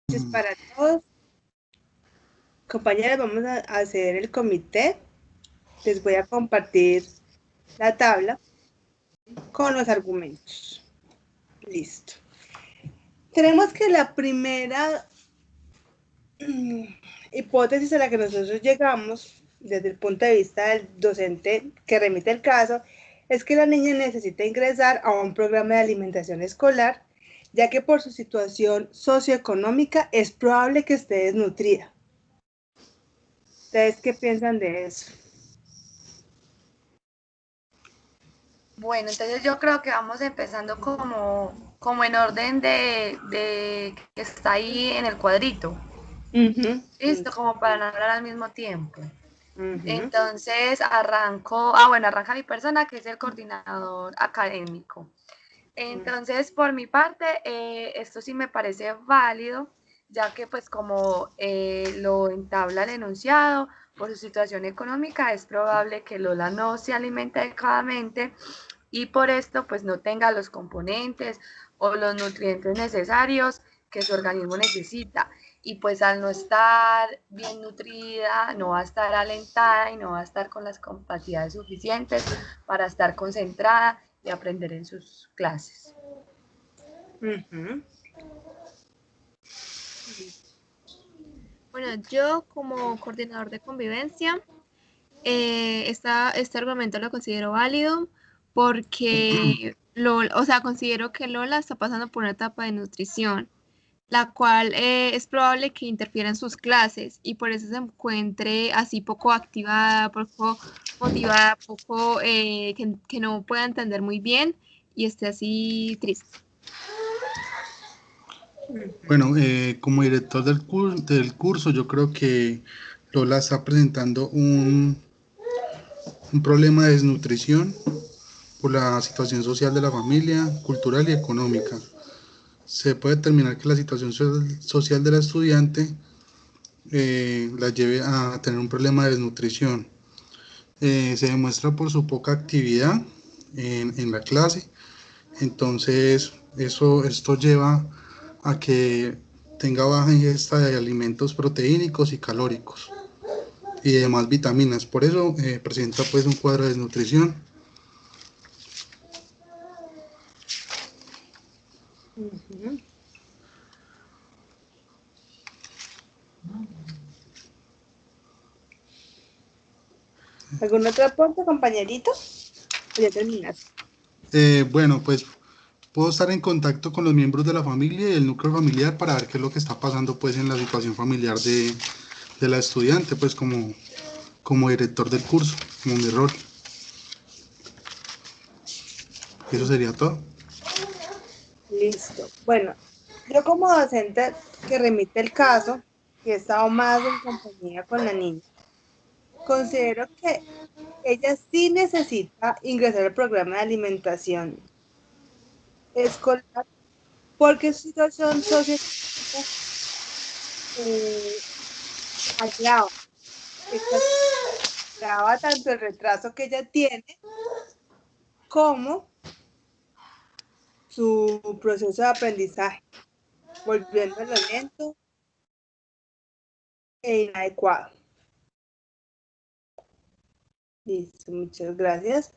Noches para todos. Compañeros, vamos a hacer el comité. Les voy a compartir la tabla con los argumentos. Listo. Tenemos que la primera hipótesis a la que nosotros llegamos desde el punto de vista del docente que remite el caso es que la niña necesita ingresar a un programa de alimentación escolar, ya que por su situación socioeconómica es probable que esté desnutrida. ¿Ustedes qué piensan de eso? Bueno, entonces yo creo que vamos empezando como en orden de que está ahí en el cuadrito. Listo, como para no hablar al mismo tiempo. Entonces arranca mi persona, que es el coordinador académico. Entonces, por mi parte, esto sí me parece válido, ya que pues como lo entabla el enunciado, por su situación económica es probable que Lola no se alimente adecuadamente y por esto pues no tenga los componentes o los nutrientes necesarios que su organismo necesita. Y pues al no estar bien nutrida, no va a estar alentada y no va a estar con las capacidades suficientes para estar concentrada y aprender en sus clases. Bueno, yo como coordinador de convivencia, este argumento lo considero válido porque considero que Lola está pasando por una etapa de nutrición, la cual es probable que interfiera en sus clases y por eso se encuentre así poco activada, poco motivada, que no pueda entender muy bien y esté así triste. Bueno, como director del curso, yo creo que Lola está presentando un problema de desnutrición por la situación social de la familia, cultural y económica. Se puede determinar que la situación social de la estudiante la lleve a tener un problema de desnutrición. Se demuestra por su poca actividad en la clase. Entonces, esto lleva a que tenga baja ingesta de alimentos proteínicos y calóricos y demás vitaminas. Por eso presenta pues un cuadro de desnutrición. ¿Algún otro aporte, compañerito? Ya terminaste. Bueno, pues puedo estar en contacto con los miembros de la familia y el núcleo familiar para ver qué es lo que está pasando pues en la situación familiar de la estudiante, pues como director del curso, como mi rol. Eso sería todo. Listo. Bueno, yo como docente que remite el caso y he estado más en compañía con la niña, considero que ella sí necesita ingresar al programa de alimentación escolar porque su situación socioeconómica agrava, agrava tanto el retraso que ella tiene como su proceso de aprendizaje, volviéndolo lento e inadecuado. Listo, muchas gracias.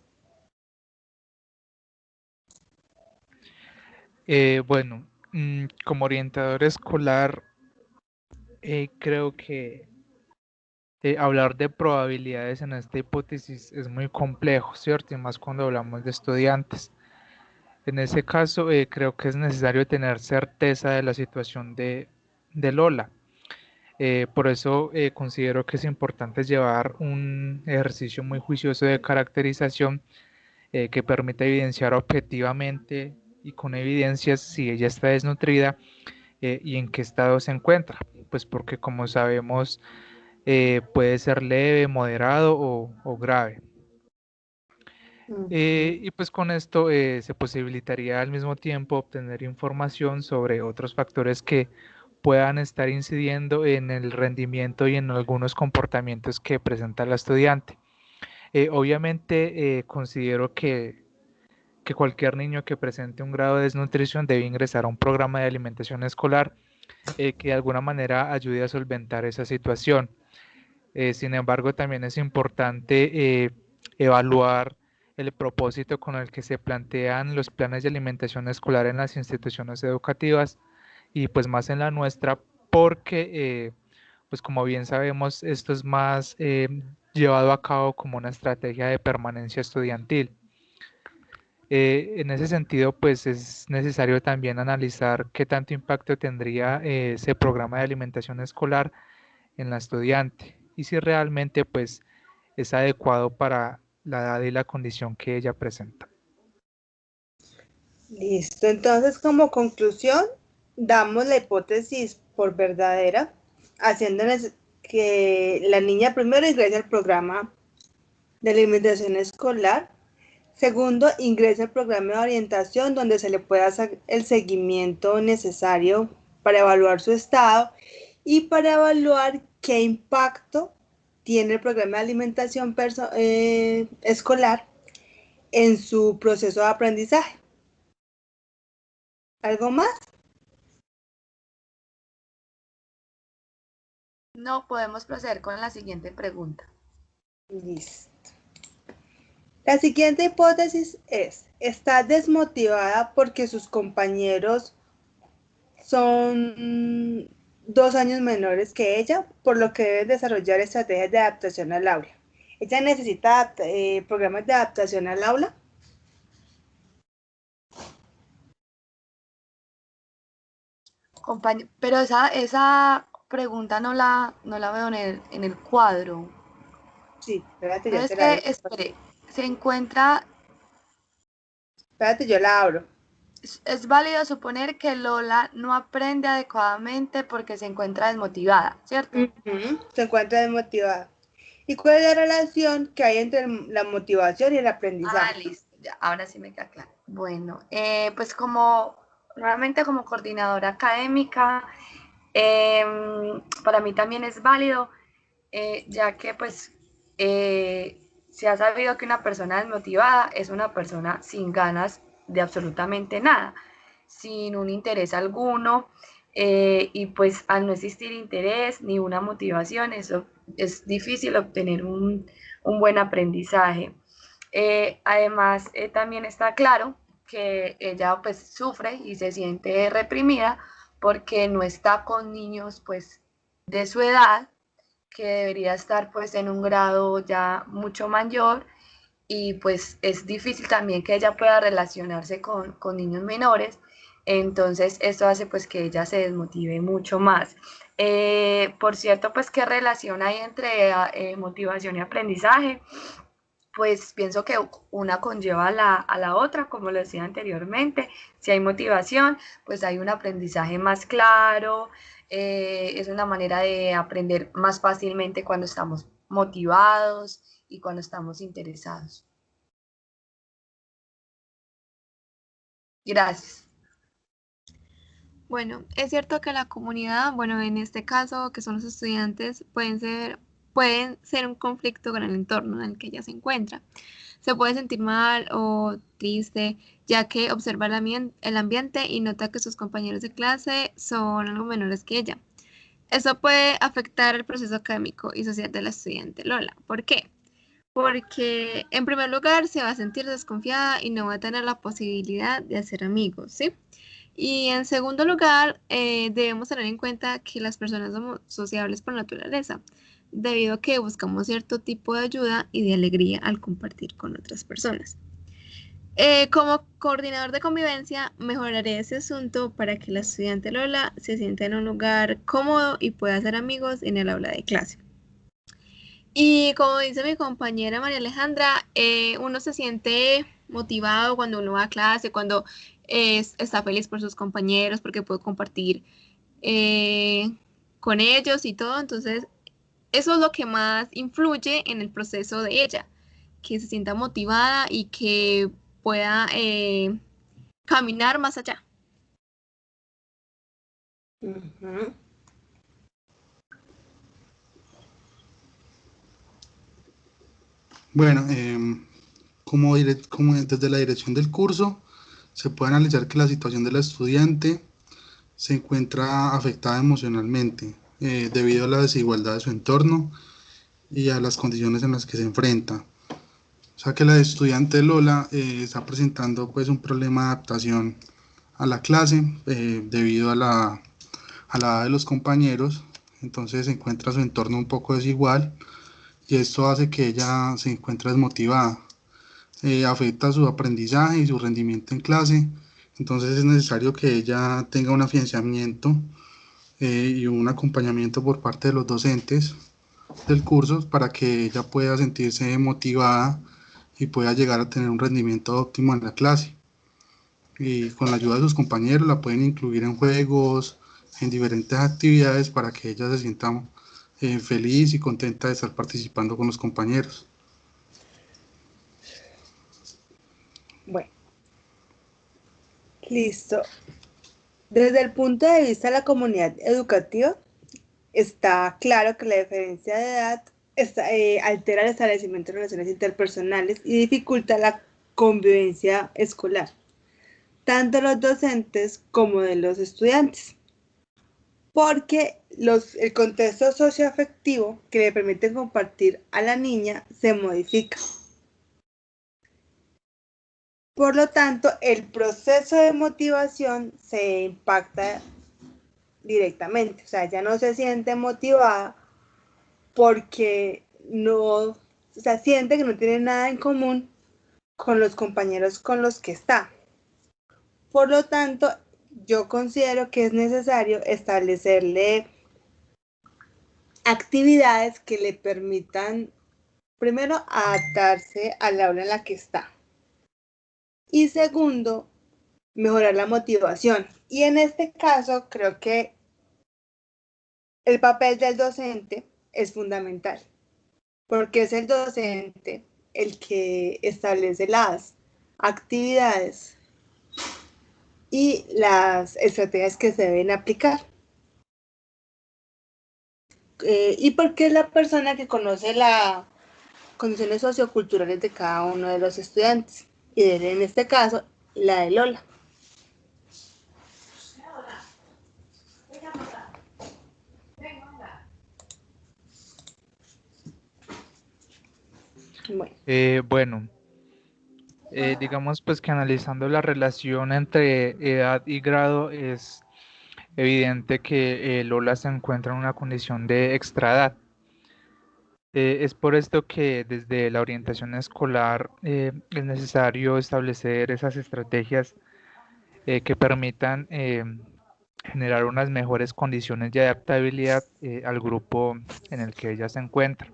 Bueno, como orientador escolar, creo que hablar de probabilidades en esta hipótesis es muy complejo, ¿cierto? Y más cuando hablamos de estudiantes. En ese caso, creo que es necesario tener certeza de la situación de Lola. Por eso considero que es importante llevar un ejercicio muy juicioso de caracterización que permita evidenciar objetivamente y con evidencias si ella está desnutrida y en qué estado se encuentra. Pues porque como sabemos puede ser leve, moderado o grave. Y pues con esto se posibilitaría al mismo tiempo obtener información sobre otros factores que puedan estar incidiendo en el rendimiento y en algunos comportamientos que presenta la estudiante. Obviamente considero que cualquier niño que presente un grado de desnutrición debe ingresar a un programa de alimentación escolar que de alguna manera ayude a solventar esa situación. Sin embargo, también es importante evaluar el propósito con el que se plantean los planes de alimentación escolar en las instituciones educativas y pues más en la nuestra, porque pues como bien sabemos, esto es más llevado a cabo como una estrategia de permanencia estudiantil. En ese sentido, pues es necesario también analizar qué tanto impacto tendría ese programa de alimentación escolar en la estudiante y si realmente pues es adecuado para la edad y la condición que ella presenta. Listo, entonces como conclusión, damos la hipótesis por verdadera, haciéndoles que la niña primero ingrese al programa de alimentación escolar, segundo ingrese al programa de orientación donde se le pueda hacer el seguimiento necesario para evaluar su estado y para evaluar qué impacto tiene el programa de alimentación escolar en su proceso de aprendizaje. ¿Algo más? No podemos proceder con la siguiente pregunta. Listo. La siguiente hipótesis es, está desmotivada porque sus compañeros son 2 años menores que ella, por lo que debe desarrollar estrategias de adaptación al aula. Ella necesita programas de adaptación al aula. Pero esa pregunta no la veo en el cuadro. Sí, espérate, No yo es te la que, abro. espere, se encuentra, Espérate, yo la abro. es válido suponer que Lola no aprende adecuadamente porque se encuentra desmotivada, ¿cierto? Se encuentra desmotivada. ¿Y cuál es la relación que hay entre la motivación y el aprendizaje? Listo, ya, ahora sí me queda claro. Bueno, pues nuevamente como coordinadora académica, para mí también es válido, ya que pues se ha sabido que una persona desmotivada es una persona sin ganas de absolutamente nada, sin un interés alguno, y pues al no existir interés ni una motivación, eso es difícil obtener un buen aprendizaje. Además, también está claro que ella pues sufre y se siente reprimida porque no está con niños pues de su edad, que debería estar pues en un grado ya mucho mayor, y pues es difícil también que ella pueda relacionarse con niños menores. Entonces esto hace pues que ella se desmotive mucho más. Por cierto, pues qué relación hay entre motivación y aprendizaje. Pues pienso que una conlleva a la otra, como lo decía anteriormente. Si hay motivación, pues hay un aprendizaje más claro, es una manera de aprender más fácilmente cuando estamos motivados y cuando estamos interesados. Gracias. Bueno, es cierto que la comunidad, bueno, en este caso, que son los estudiantes, pueden ser un conflicto con el entorno en el que ella se encuentra. Se puede sentir mal o triste, ya que observa el ambiente y nota que sus compañeros de clase son algo menores que ella. Eso puede afectar el proceso académico y social de la estudiante Lola. ¿Por qué? Porque en primer lugar se va a sentir desconfiada y no va a tener la posibilidad de hacer amigos, ¿sí? Y en segundo lugar, debemos tener en cuenta que las personas somos sociables por naturaleza, debido a que buscamos cierto tipo de ayuda y de alegría al compartir con otras personas. Como coordinador de convivencia, mejoraré ese asunto para que la estudiante Lola se sienta en un lugar cómodo y pueda hacer amigos en el aula de clase. Y como dice mi compañera María Alejandra, uno se siente motivado cuando uno va a clase, cuando está feliz por sus compañeros, porque puede compartir con ellos y todo. Entonces, eso es lo que más influye en el proceso de ella, que se sienta motivada y que pueda caminar más allá. Ujú. Bueno, como desde la dirección del curso se puede analizar que la situación de la estudiante se encuentra afectada emocionalmente debido a la desigualdad de su entorno y a las condiciones en las que se enfrenta. O sea que la estudiante Lola está presentando pues un problema de adaptación a la clase debido a la edad de los compañeros, entonces se encuentra su entorno un poco desigual y esto hace que ella se encuentre desmotivada, afecta su aprendizaje y su rendimiento en clase, entonces es necesario que ella tenga un afianzamiento y un acompañamiento por parte de los docentes del curso para que ella pueda sentirse motivada y pueda llegar a tener un rendimiento óptimo en la clase. Y con la ayuda de sus compañeros la pueden incluir en juegos, en diferentes actividades para que ella se sienta feliz y contenta de estar participando con los compañeros. Bueno, listo. Desde el punto de vista de la comunidad educativa, está claro que la diferencia de edad altera el establecimiento de relaciones interpersonales y dificulta la convivencia escolar, tanto de los docentes como de los estudiantes, porque el contexto socioafectivo que le permite compartir a la niña se modifica. Por lo tanto, el proceso de motivación se impacta directamente, o sea, ella no se siente motivada porque no, o sea, siente que no tiene nada en común con los compañeros con los que está. Por lo tanto, yo considero que es necesario establecerle actividades que le permitan, primero, adaptarse al aula en la que está. Y segundo, mejorar la motivación. Y en este caso, creo que el papel del docente es fundamental, porque es el docente el que establece las actividades y las estrategias que se deben aplicar. Y porque es la persona que conoce las condiciones socioculturales de cada uno de los estudiantes, y en este caso, la de Lola. Bueno, digamos pues que analizando la relación entre edad y grado es evidente que Lola se encuentra en una condición de extraedad. Es por esto que desde la orientación escolar es necesario establecer esas estrategias que permitan generar unas mejores condiciones de adaptabilidad al grupo en el que ella se encuentra.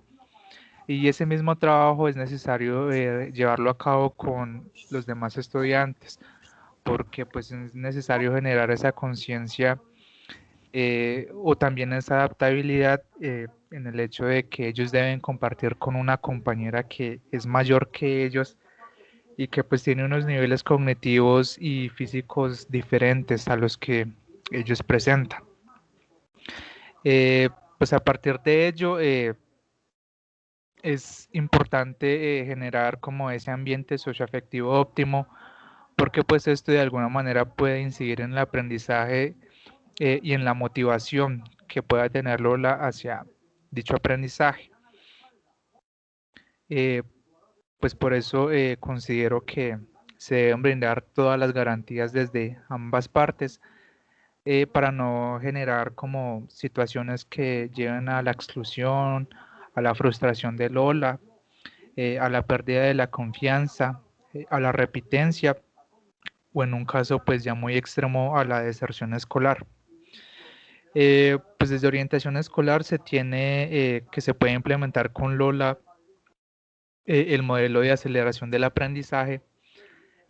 Y ese mismo trabajo es necesario llevarlo a cabo con los demás estudiantes, porque pues es necesario generar esa conciencia o también esa adaptabilidad en el hecho de que ellos deben compartir con una compañera que es mayor que ellos y que pues tiene unos niveles cognitivos y físicos diferentes a los que ellos presentan. Pues a partir de ello es importante generar como ese ambiente socioafectivo óptimo, porque pues esto de alguna manera puede incidir en el aprendizaje y en la motivación que pueda tener Lola hacia dicho aprendizaje. Pues por eso considero que se deben brindar todas las garantías desde ambas partes para no generar como situaciones que lleven a la exclusión, a la frustración de Lola, a la pérdida de la confianza, a la repitencia o en un caso pues ya muy extremo a la deserción escolar. Pues desde orientación escolar se tiene que se puede implementar con Lola el modelo de aceleración del aprendizaje,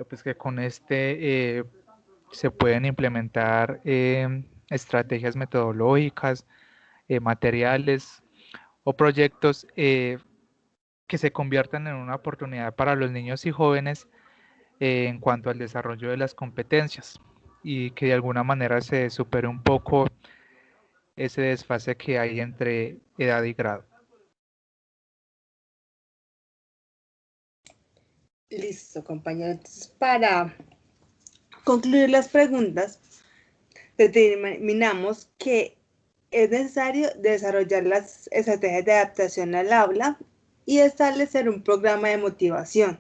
pues que con este se pueden implementar estrategias metodológicas, materiales o proyectos que se conviertan en una oportunidad para los niños y jóvenes en cuanto al desarrollo de las competencias y que de alguna manera se supere un poco ese desfase que hay entre edad y grado. Listo, compañero. Entonces, para concluir las preguntas, determinamos que es necesario desarrollar las estrategias de adaptación al aula y establecer un programa de motivación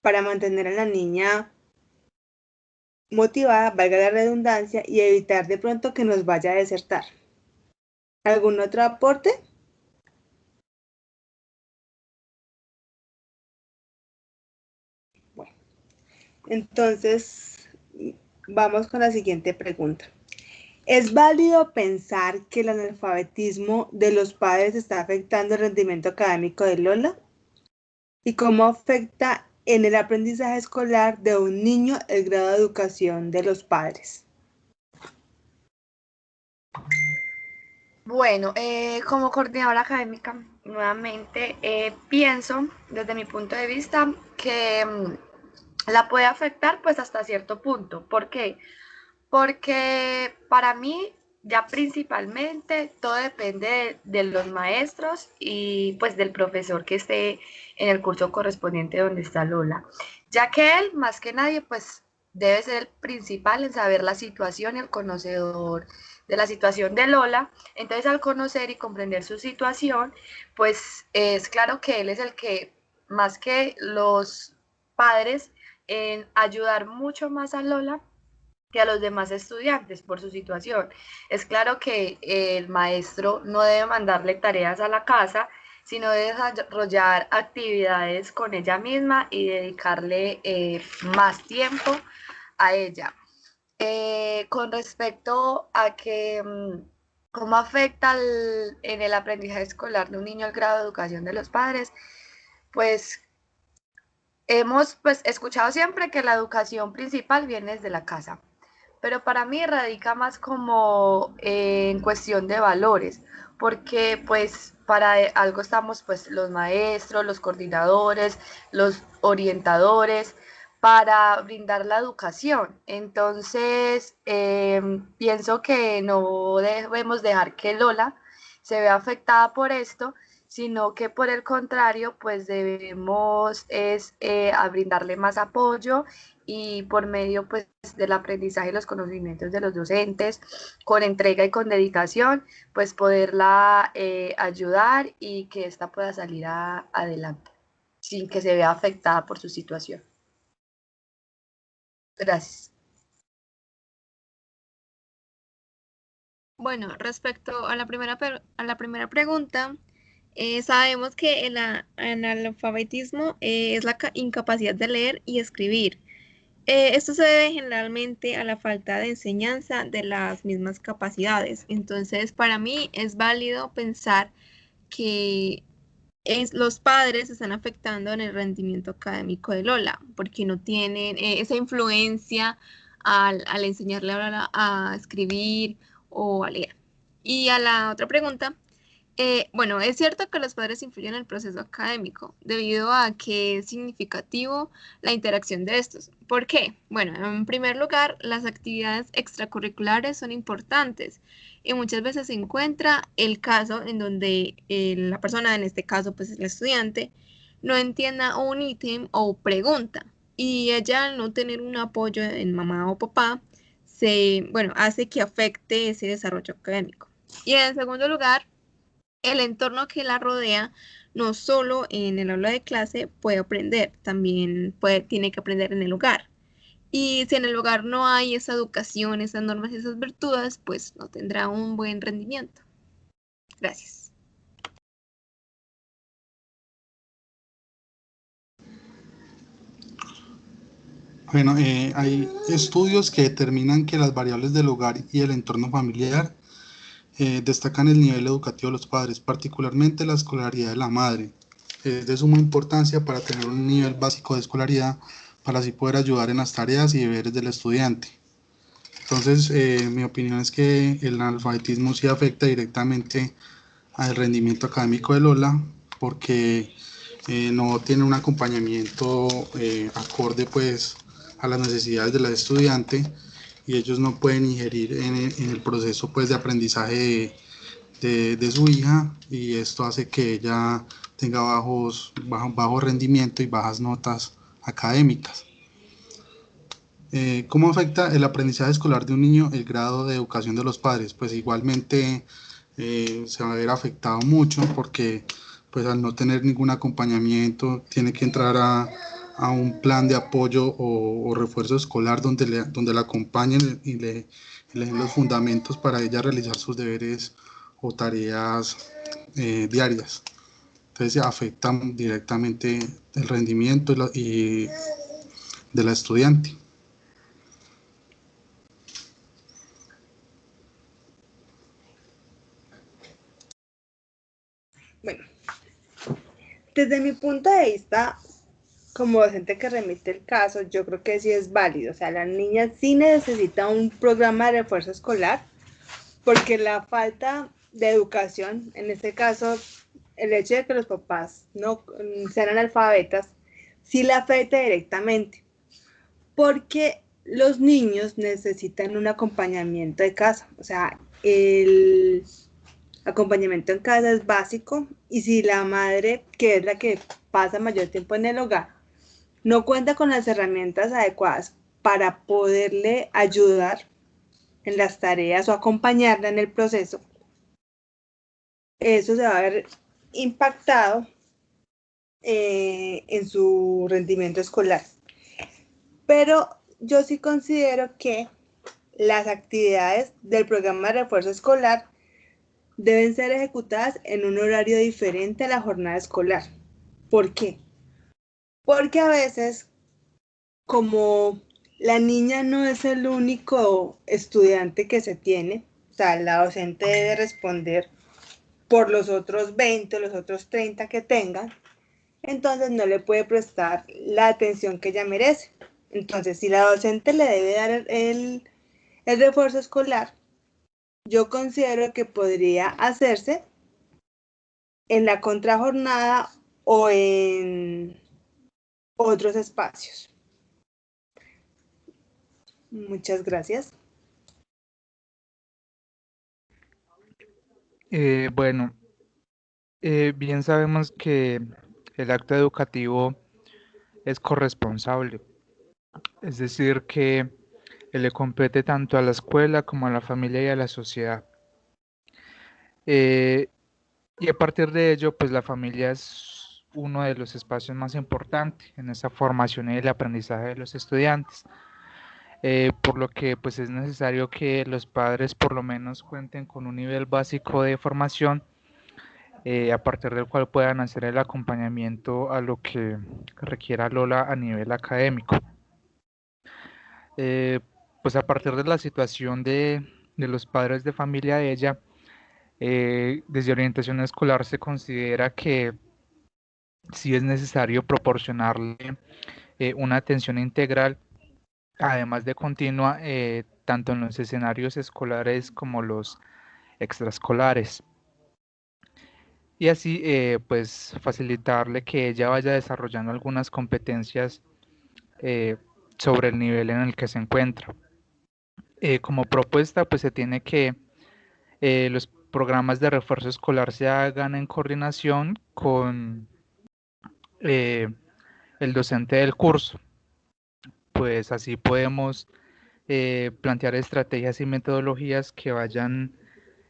para mantener a la niña motivada, valga la redundancia, y evitar de pronto que nos vaya a desertar. ¿Algún otro aporte? Bueno, entonces vamos con la siguiente pregunta. ¿Es válido pensar que el analfabetismo de los padres está afectando el rendimiento académico de Lola? ¿Y cómo afecta en el aprendizaje escolar de un niño el grado de educación de los padres? Bueno, como coordinadora académica, nuevamente pienso desde mi punto de vista que la puede afectar pues hasta cierto punto. ¿Por qué? Porque para mí ya principalmente todo depende de los maestros y pues del profesor que esté en el curso correspondiente donde está Lola, ya que él más que nadie pues debe ser el principal en saber la situación y el conocedor de la situación de Lola. Entonces al conocer y comprender su situación pues es claro que él es el que más que los padres en ayudar mucho más a Lola que a los demás estudiantes por su situación. Es claro que el maestro no debe mandarle tareas a la casa, sino debe desarrollar actividades con ella misma y dedicarle más tiempo a ella. Con respecto a que cómo afecta en el aprendizaje escolar de un niño el grado de educación de los padres, pues hemos pues, escuchado siempre que la educación principal viene desde la casa, pero para mí radica más como en cuestión de valores, porque pues para algo estamos pues los maestros, los coordinadores, los orientadores, para brindar la educación. Entonces, pienso que no debemos dejar que Lola se vea afectada por esto, sino que por el contrario, pues debemos a brindarle más apoyo y por medio pues del aprendizaje y los conocimientos de los docentes, con entrega y con dedicación, pues poderla ayudar y que ésta pueda salir adelante sin que se vea afectada por su situación. Gracias. Bueno, respecto a la primera pregunta, sabemos que el analfabetismo es la incapacidad de leer y escribir. Esto se debe generalmente a la falta de enseñanza de las mismas capacidades. Entonces, para mí es válido pensar que los padres están afectando en el rendimiento académico de Lola, porque no tienen esa influencia al enseñarle a Lola a escribir o a leer. Y a la otra pregunta, bueno, es cierto que los padres influyen en el proceso académico debido a que es significativo la interacción de estos. ¿Por qué? Bueno, en primer lugar, las actividades extracurriculares son importantes y muchas veces se encuentra el caso en donde la persona, en este caso pues el estudiante, no entienda un ítem o pregunta y ella al no tener un apoyo en mamá o papá, bueno, hace que afecte ese desarrollo académico. Y en segundo lugar, el entorno que la rodea, no solo en el aula de clase puede aprender, también tiene que aprender en el hogar. Y si en el hogar no hay esa educación, esas normas y esas virtudes, pues no tendrá un buen rendimiento. Gracias. Bueno, hay estudios que determinan que las variables del hogar y el entorno familiar destacan el nivel educativo de los padres, particularmente la escolaridad de la madre. Es de suma importancia para tener un nivel básico de escolaridad para así poder ayudar en las tareas y deberes del estudiante. Entonces, mi opinión es que el analfabetismo sí afecta directamente al rendimiento académico de Lola porque no tiene un acompañamiento acorde pues a las necesidades de la estudiante y ellos no pueden ingerir en el proceso pues de aprendizaje de su hija y esto hace que ella tenga bajo rendimiento y bajas notas académicas. ¿Cómo afecta el aprendizaje escolar de un niño el grado de educación de los padres? Pues igualmente se va a ver afectado mucho porque pues al no tener ningún acompañamiento tiene que entrar a un plan de apoyo o refuerzo escolar donde le acompañen y le den los fundamentos para ella realizar sus deberes o tareas diarias. Entonces afecta directamente el rendimiento y de la estudiante. Bueno, desde mi punto de vista, como docente que remite el caso, yo creo que sí es válido. O sea, la niña sí necesita un programa de refuerzo escolar porque la falta de educación, en este caso, el hecho de que los papás no sean analfabetas, sí la afecta directamente. Porque los niños necesitan un acompañamiento de casa. O sea, el acompañamiento en casa es básico y si la madre, que es la que pasa mayor tiempo en el hogar, no cuenta con las herramientas adecuadas para poderle ayudar en las tareas o acompañarla en el proceso, eso se va a ver impactado en su rendimiento escolar. Pero yo sí considero que las actividades del programa de refuerzo escolar deben ser ejecutadas en un horario diferente a la jornada escolar. ¿Por qué? Porque a veces, como la niña no es el único estudiante que se tiene, o sea, la docente debe responder por los otros 20, los otros 30 que tengan, entonces no le puede prestar la atención que ella merece. Entonces, si la docente le debe dar el refuerzo escolar, yo considero que podría hacerse en la contrajornada o en otros espacios. Muchas gracias. Bueno, bien sabemos que el acto educativo es corresponsable, es decir, que le compete tanto a la escuela como a la familia y a la sociedad. Eh, y a partir de ello, pues la familia es uno de los espacios más importantes en esa formación y el aprendizaje de los estudiantes. Por lo que pues es necesario que los padres por lo menos cuenten con un nivel básico de formación a partir del cual puedan hacer el acompañamiento a lo que requiera Lola a nivel académico. Eh, pues a partir de la situación de los padres de familia de ella, desde orientación escolar se considera que sí es necesario proporcionarle una atención integral, además de continua, tanto en los escenarios escolares como los extraescolares. Y así, pues, facilitarle que ella vaya desarrollando algunas competencias eh, sobre el nivel en el que se encuentra. Como propuesta, pues se tiene que los programas de refuerzo escolar se hagan en coordinación con eh, el docente del curso. Pues así podemos plantear estrategias y metodologías que vayan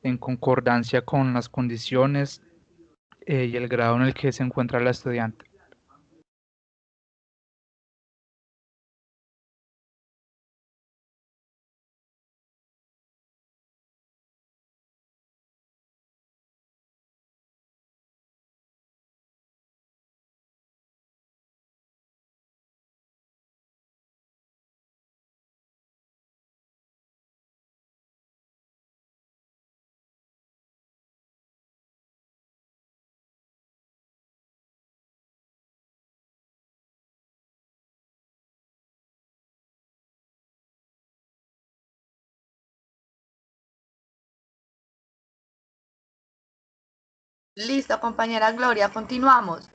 en concordancia con las condiciones y el grado en el que se encuentra la estudiante. Listo, compañera Gloria, continuamos.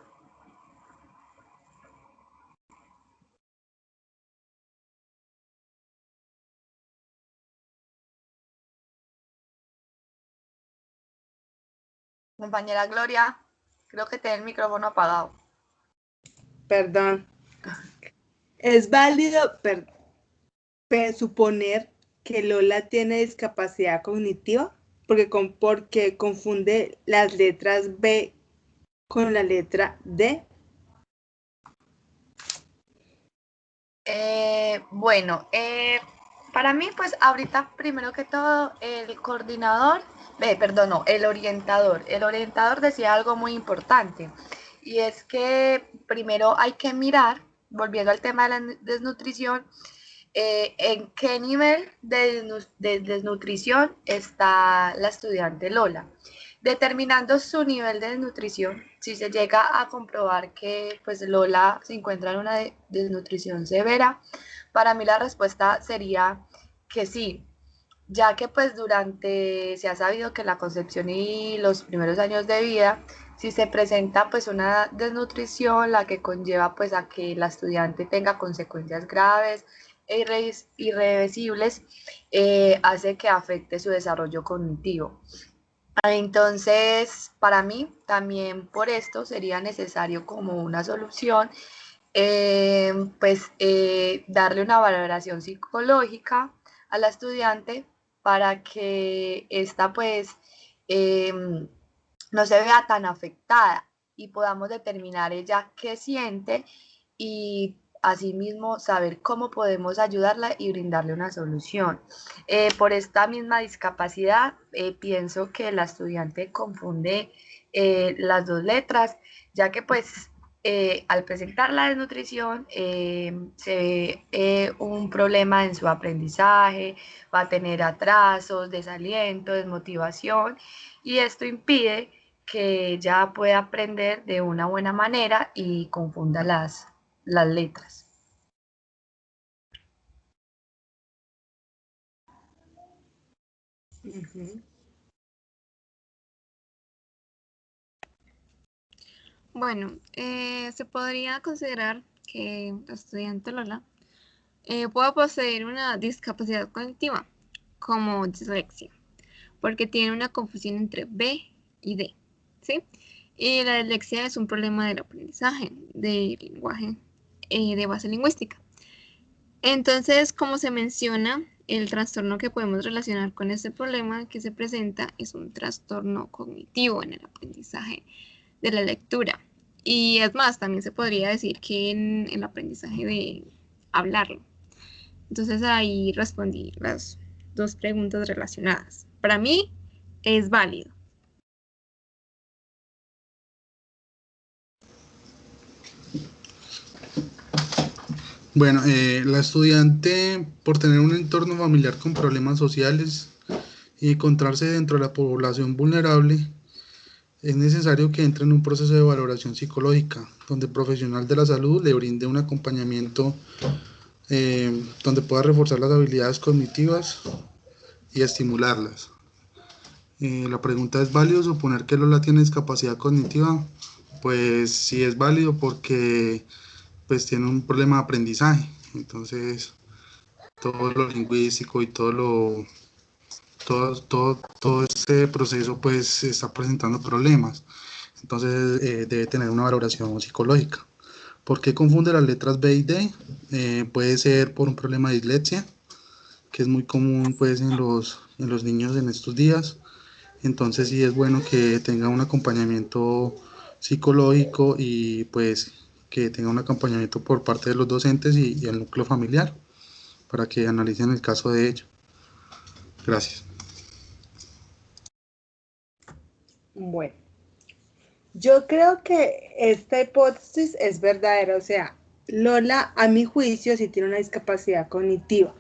Compañera Gloria, creo que tiene el micrófono apagado. Perdón. Es válido, suponer que Lola tiene discapacidad cognitiva porque confunde las letras B con la letra D. Para mí, pues ahorita, primero que todo, el coordinador, perdón, no, el orientador decía algo muy importante, y es que primero hay que mirar, volviendo al tema de la desnutrición, en qué nivel de desnutrición está la estudiante Lola. Determinando su nivel de desnutrición, si se llega a comprobar que pues Lola se encuentra en una desnutrición severa, para mí la respuesta sería que sí, ya que pues se ha sabido que la concepción y los primeros años de vida, si se presenta pues una desnutrición, la que conlleva pues a que la estudiante tenga consecuencias graves e irreversibles, hace que afecte su desarrollo cognitivo. Entonces, para mí, también por esto sería necesario como una solución, darle una valoración psicológica a la estudiante para que ésta pues no se vea tan afectada y podamos determinar ella qué siente y asimismo saber cómo podemos ayudarla y brindarle una solución. Por esta misma discapacidad, pienso que la estudiante confunde las dos letras, ya que pues al presentar la desnutrición se ve un problema en su aprendizaje, va a tener atrasos, desaliento, desmotivación, y esto impide que ella pueda aprender de una buena manera y confunda las letras. Bueno, se podría considerar que la estudiante Lola pueda poseer una discapacidad cognitiva, como dislexia, porque tiene una confusión entre B y D, ¿sí? Y la dislexia es un problema del aprendizaje del lenguaje de base lingüística. Entonces, como se menciona, el trastorno que podemos relacionar con este problema que se presenta es un trastorno cognitivo en el aprendizaje de la lectura. Y es más, también se podría decir que en el aprendizaje de hablarlo. Entonces ahí respondí las dos preguntas relacionadas. Para mí es válido. Bueno, la estudiante, por tener un entorno familiar con problemas sociales y encontrarse dentro de la población vulnerable, es necesario que entre en un proceso de valoración psicológica, donde el profesional de la salud le brinde un acompañamiento donde pueda reforzar las habilidades cognitivas y estimularlas. La pregunta: ¿es válido suponer que Lola tiene discapacidad cognitiva? Pues sí es válido porque pues tiene un problema de aprendizaje, entonces todo lo lingüístico y todo este proceso pues está presentando problemas, entonces debe tener una valoración psicológica. ¿Por qué confunde las letras B y D? Puede ser por un problema de dislexia, que es muy común pues en los niños en estos días. Entonces sí es bueno que tenga un acompañamiento psicológico y pues que tenga un acompañamiento por parte de los docentes y el núcleo familiar para que analicen el caso de ello. Gracias. Bueno, yo creo que esta hipótesis es verdadera, o sea, Lola, a mi juicio, sí tiene una discapacidad cognitiva.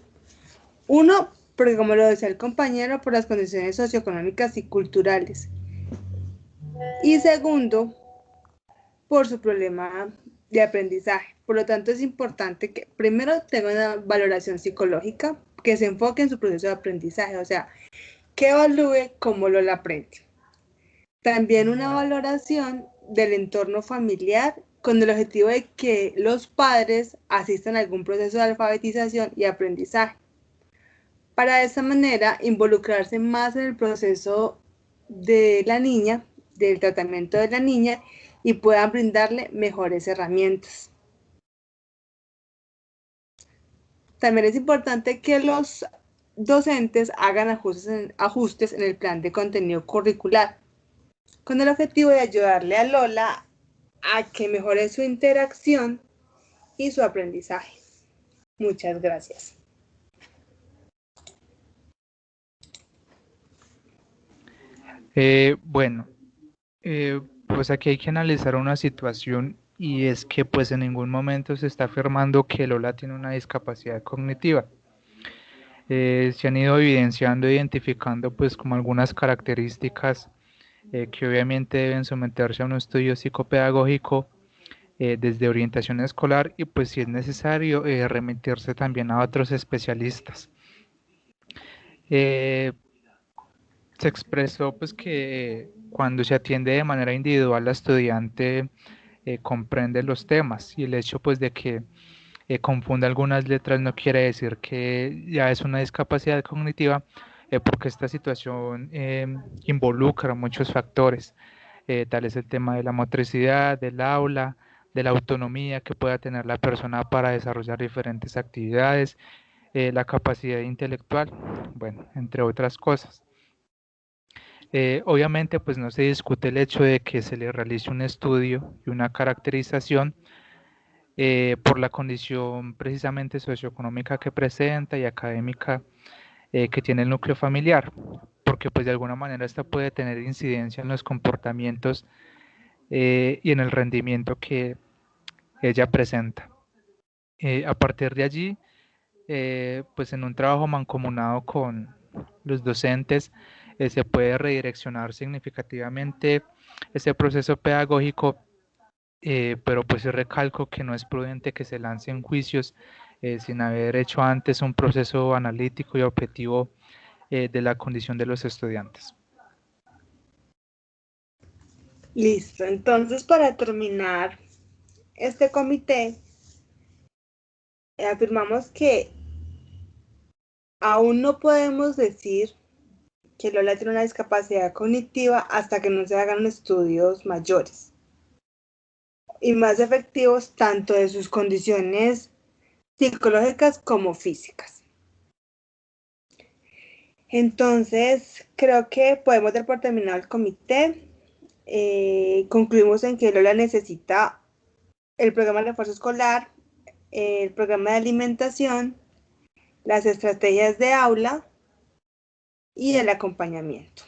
Uno, porque como lo decía el compañero, por las condiciones socioeconómicas y culturales. Y segundo, por su problema de aprendizaje. Por lo tanto, es importante que primero tenga una valoración psicológica que se enfoque en su proceso de aprendizaje, o sea, que evalúe cómo lo aprende. También una valoración del entorno familiar con el objetivo de que los padres asistan a algún proceso de alfabetización y aprendizaje. Para de esta manera involucrarse más en el proceso de la niña, del tratamiento de la niña, y puedan brindarle mejores herramientas. También es importante que los docentes hagan ajustes en el plan de contenido curricular, con el objetivo de ayudarle a Lola a que mejore su interacción y su aprendizaje. Muchas gracias. Bueno, pues aquí hay que analizar una situación y es que pues en ningún momento se está afirmando que Lola tiene una discapacidad cognitiva. Se han ido evidenciando e identificando pues como algunas características que obviamente deben someterse a un estudio psicopedagógico desde orientación escolar y pues si es necesario remitirse también a otros especialistas. Se expresó pues que cuando se atiende de manera individual la estudiante comprende los temas y el hecho pues de que confunda algunas letras no quiere decir que ya es una discapacidad cognitiva porque esta situación involucra muchos factores, tal es el tema de la motricidad, del aula, de la autonomía que pueda tener la persona para desarrollar diferentes actividades, la capacidad intelectual, bueno, entre otras cosas. Obviamente, pues no se discute el hecho de que se le realice un estudio y una caracterización por la condición precisamente socioeconómica que presenta y académica que tiene el núcleo familiar, porque pues de alguna manera esta puede tener incidencia en los comportamientos y en el rendimiento que ella presenta. A partir de allí, pues en un trabajo mancomunado con los docentes, se puede redireccionar significativamente ese proceso pedagógico, pero pues recalco que no es prudente que se lancen juicios sin haber hecho antes un proceso analítico y objetivo de la condición de los estudiantes. Listo, entonces para terminar este comité, afirmamos que aún no podemos decir que Lola tiene una discapacidad cognitiva hasta que no se hagan estudios mayores y más efectivos tanto de sus condiciones psicológicas como físicas. Entonces, creo que podemos dar por terminado el comité. Concluimos en que Lola necesita el programa de refuerzo escolar, el programa de alimentación, las estrategias de aula y el acompañamiento.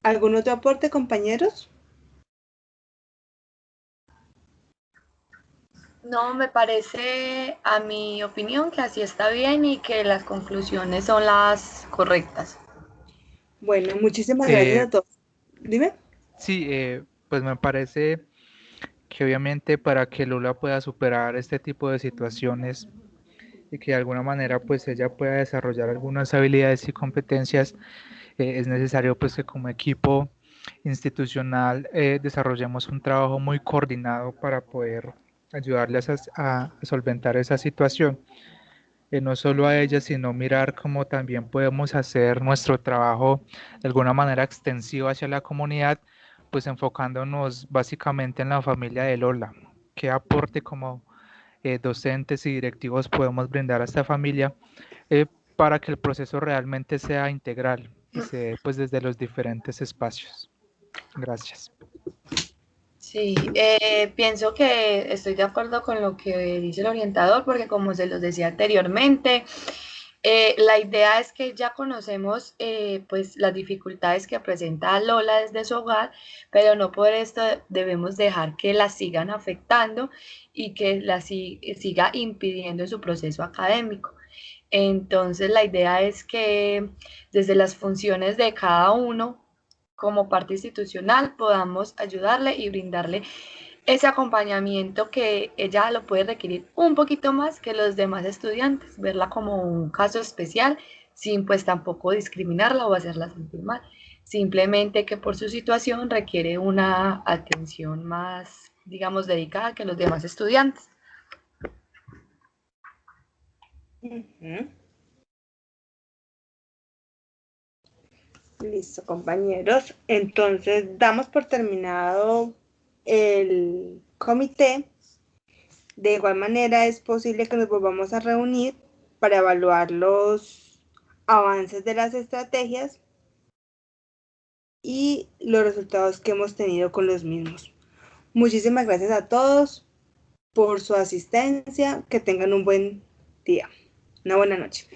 ¿Algún otro aporte, compañeros? No, me parece, a mi opinión, que así está bien y que las conclusiones son las correctas. Bueno, muchísimas gracias a todos. Dime. Sí, pues me parece que obviamente para que Lola pueda superar este tipo de situaciones y que de alguna manera pues ella pueda desarrollar algunas habilidades y competencias, es necesario pues que como equipo institucional desarrollemos un trabajo muy coordinado para poder ayudarles a solventar esa situación. No solo a ella, sino mirar cómo también podemos hacer nuestro trabajo de alguna manera extensivo hacia la comunidad, pues enfocándonos básicamente en la familia de Lola. ¿Qué aporte como docentes y directivos podemos brindar a esta familia para que el proceso realmente sea integral y se dé pues desde los diferentes espacios? Gracias. Sí, pienso que estoy de acuerdo con lo que dice el orientador, porque como se los decía anteriormente, la idea es que ya conocemos pues las dificultades que presenta Lola desde su hogar, pero no por esto debemos dejar que la sigan afectando y que la siga impidiendo en su proceso académico. Entonces la idea es que desde las funciones de cada uno, como parte institucional, podamos ayudarle y brindarle ese acompañamiento que ella lo puede requerir un poquito más que los demás estudiantes, verla como un caso especial sin pues tampoco discriminarla o hacerla sentir mal, simplemente que por su situación requiere una atención más, digamos, dedicada que los demás estudiantes. Listo, compañeros. Entonces, damos por terminado el comité. De igual manera, es posible que nos volvamos a reunir para evaluar los avances de las estrategias y los resultados que hemos tenido con los mismos. Muchísimas gracias a todos por su asistencia, que tengan un buen día, una buena noche.